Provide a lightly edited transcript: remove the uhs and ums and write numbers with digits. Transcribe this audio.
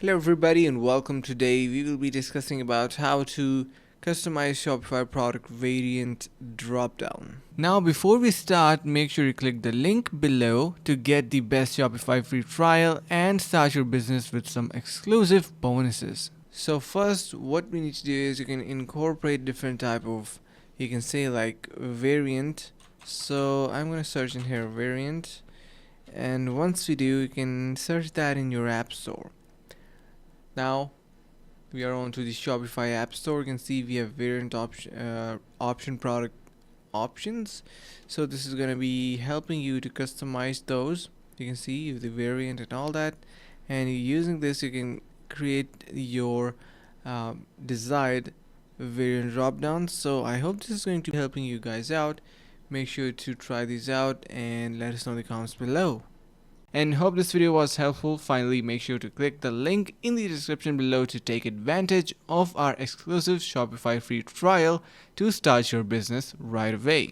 Hello everybody and welcome. Today we will be discussing about how to customize Shopify product variant dropdown. Now before we start, make sure you click the link below to get the best Shopify free trial and start your business with some exclusive bonuses. So first what we need to do is you can incorporate different type of, you can say like variant. So I'm going to search in here variant, and once we do you can search that in your app store. Now we are on to the Shopify app store. You can see we have variant option product options. So this is going to be helping you to customize those. You can see the variant and all that, and using this you can create your desired variant drop down. So I hope this is going to be helping you guys out. Make sure to try these out and let us know in the comments below. And hope this video was helpful. Finally, make sure to click the link in the description below to take advantage of our exclusive Shopify free trial to start your business right away.